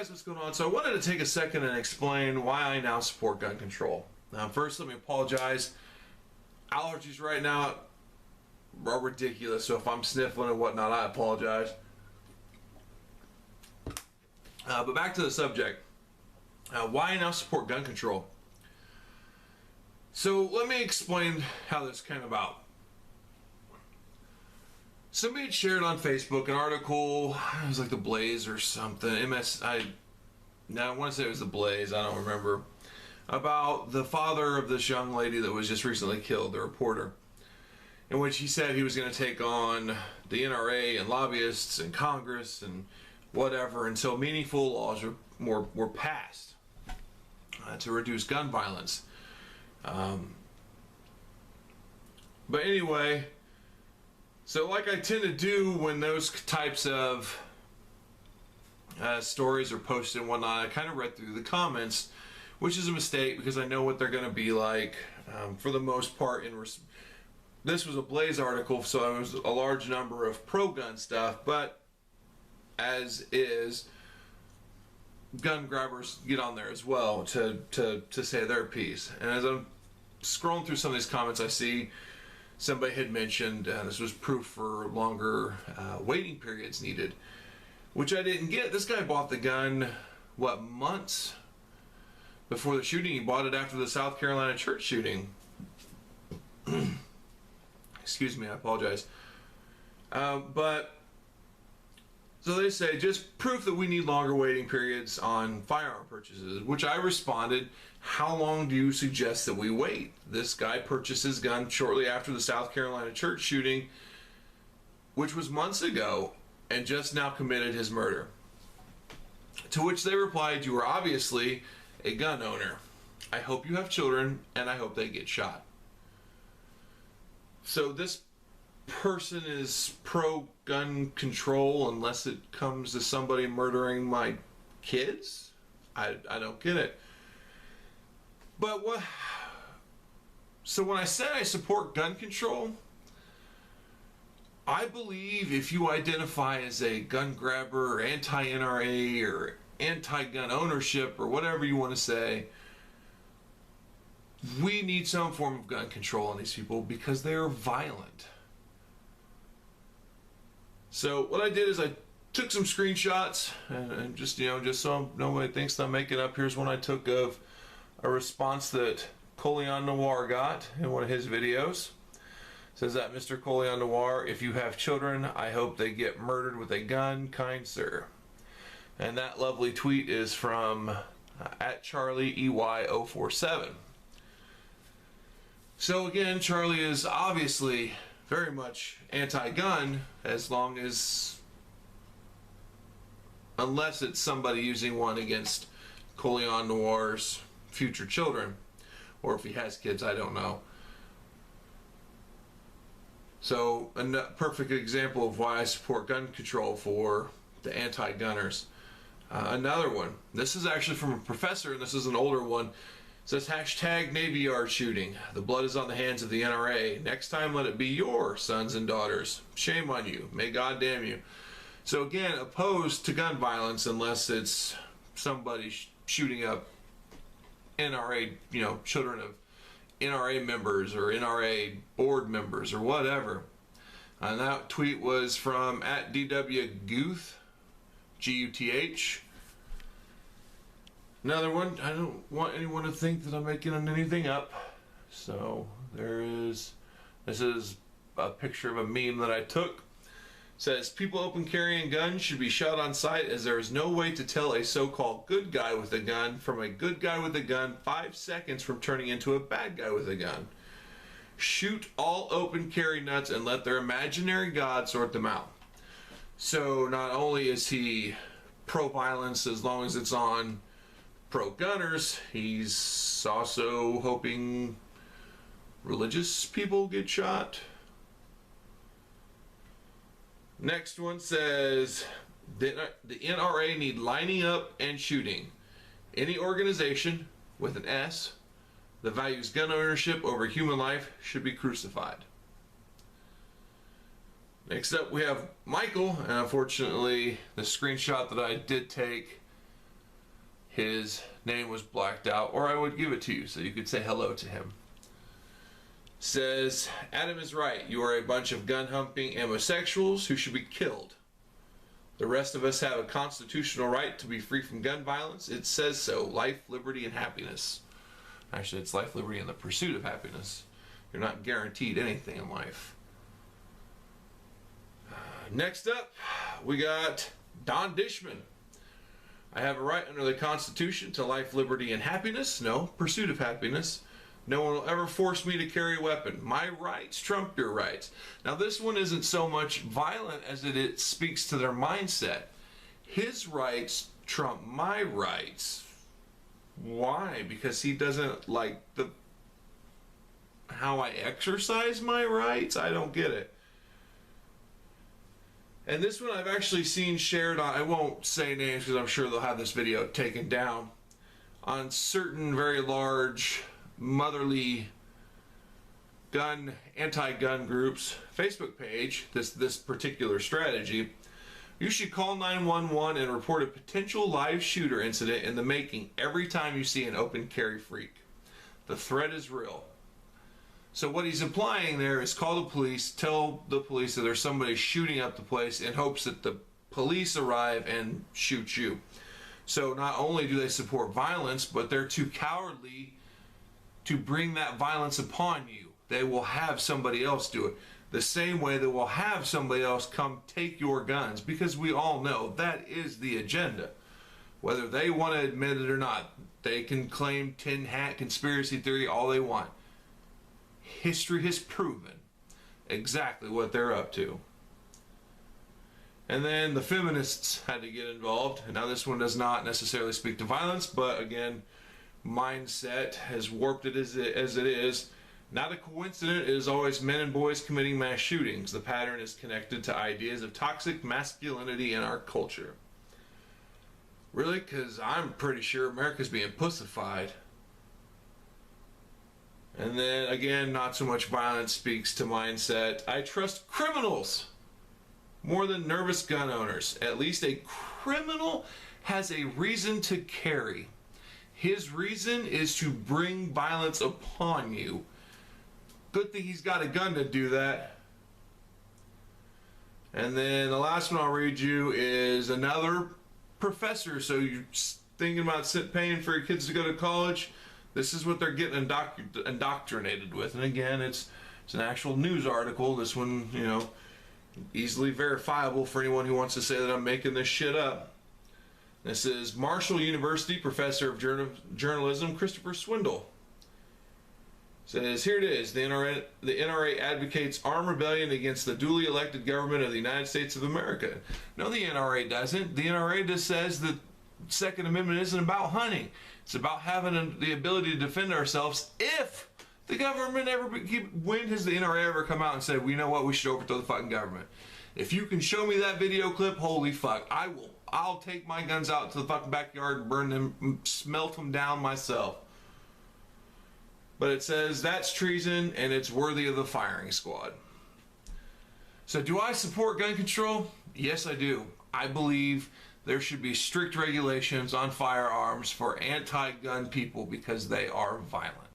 guys, what's going on? So I wanted to take a second and explain why I now support gun control. First, let me apologize. Allergies right now are ridiculous, so if I'm sniffling and whatnot, I apologize. But back to the subject. Why I now support gun control. So let me explain how this came about. Somebody had shared on Facebook an article, it was like The Blaze or something, I want to say it was The Blaze, I don't remember, about the father of this young lady that was just recently killed, the reporter, in which he said he was going to take on the NRA and lobbyists and Congress and whatever until meaningful laws were passed to reduce gun violence. But anyway, so like I tend to do when those types of stories are posted and whatnot, I kind of read through the comments, which is a mistake because I know what they're going to be like for the most part. This was a Blaze article, so it was a large number of pro-gun stuff, but as is, gun grabbers get on there as well to say their piece. And as I'm scrolling through some of these comments, I see somebody had mentioned this was proof for longer waiting periods needed, which I didn't get. This guy bought the gun, what, months before the shooting? He bought it after the South Carolina church shooting. Excuse me, I apologize. But so they say, just proof that we need longer waiting periods on firearm purchases, which I responded, how long do you suggest that we wait? This guy purchased his gun shortly after the South Carolina church shooting, which was months ago, and just now committed his murder. To which they replied, you are obviously a gun owner. I hope you have children, and I hope they get shot. So this person is pro-gun control unless it comes to somebody murdering my kids? I don't get it. But what? So when I say I support gun control, I believe if you identify as a gun grabber or anti-NRA or anti-gun ownership or whatever you want to say, we need some form of gun control on these people because they are violent. So what I did is I took some screenshots and just so nobody thinks that I'm making up, here's one I took of a response that Colion Noir got in one of his videos. It says that, Mr. Colion Noir, if you have children, I hope they get murdered with a gun, kind sir. And that lovely tweet is from at CharlieEY047. So again, Charlie is obviously very much anti-gun, unless it's somebody using one against Colion Noir's future children, or if he has kids, I don't know. So a perfect example of why I support gun control for the anti-gunners. Another one, this is actually from a professor, and this is an older one. It says, hashtag Navy Yard shooting. The blood is on the hands of the NRA. Next time, let it be your sons and daughters. Shame on you. May God damn you. So again, opposed to gun violence unless it's somebody shooting up NRA, children of NRA members or NRA board members or whatever. And that tweet was from at DW Guth, Guth. Another one, I don't want anyone to think that I'm making anything up. So this is a picture of a meme that I took. It says, people open carrying guns should be shot on sight as there is no way to tell a so-called good guy with a gun from a good guy with a gun 5 seconds from turning into a bad guy with a gun. Shoot all open carry nuts and let their imaginary God sort them out. So not only is he pro-violence as long as it's on pro-gunners, he's also hoping religious people get shot. Next one says, the NRA need lining up and shooting. Any organization with an S that values gun ownership over human life should be crucified. Next up we have Michael, and unfortunately the screenshot that I did take His name was blacked out, or I would give it to you so you could say hello to him. Says, Adam is right. You are a bunch of gun-humping homosexuals who should be killed. The rest of us have a constitutional right to be free from gun violence. It says so. Life, liberty, and happiness. Actually, it's life, liberty, and the pursuit of happiness. You're not guaranteed anything in life. Next up, we got Don Dishman. I have a right under the Constitution to life, liberty, and happiness. No, pursuit of happiness. No one will ever force me to carry a weapon. My rights trump your rights. Now, this one isn't so much violent as it speaks to their mindset. His rights trump my rights. Why? Because he doesn't like how I exercise my rights? I don't get it. And this one I've actually seen shared on, I won't say names because I'm sure they'll have this video taken down, on certain very large motherly anti-gun groups Facebook page, this particular strategy. You should call 911 and report a potential live shooter incident in the making every time you see an open carry freak. The threat is real. So what he's implying there is call the police, tell the police that there's somebody shooting up the place in hopes that the police arrive and shoot you. So not only do they support violence, but they're too cowardly to bring that violence upon you. They will have somebody else do it. The same way they will have somebody else come take your guns, because we all know that is the agenda. Whether they want to admit it or not, they can claim tin hat conspiracy theory all they want. History has proven exactly what they're up to. And then the feminists had to get involved. Now this one does not necessarily speak to violence, but again, mindset has warped it as it is. Not a coincidence, it is always men and boys committing mass shootings. The pattern is connected to ideas of toxic masculinity in our culture. Really? Because I'm pretty sure America's being pussified. And then again, not so much violence speaks to mindset. I trust criminals more than nervous gun owners. At least a criminal has a reason to carry. His reason is to bring violence upon you. Good thing he's got a gun to do that. And then the last one I'll read you is another professor. So you're thinking about paying for your kids to go to college? This is what they're getting indoctrinated with. And again, it's an actual news article. This one, easily verifiable for anyone who wants to say that I'm making this shit up. This is Marshall University professor of journalism, Christopher Swindle. Says, here it is. The NRA advocates armed rebellion against the duly elected government of the United States of America. No, the NRA doesn't. The NRA just says that Second Amendment isn't about hunting. It's about having the ability to defend ourselves if the government when has the NRA ever come out and said, well, you know what, we should overthrow the fucking government? If you can show me that video clip, holy fuck, I'll take my guns out to the fucking backyard and burn them, smelt them down myself. But it says that's treason and it's worthy of the firing squad. So do I support gun control? Yes, I do. I believe there should be strict regulations on firearms for anti-gun people because they are violent.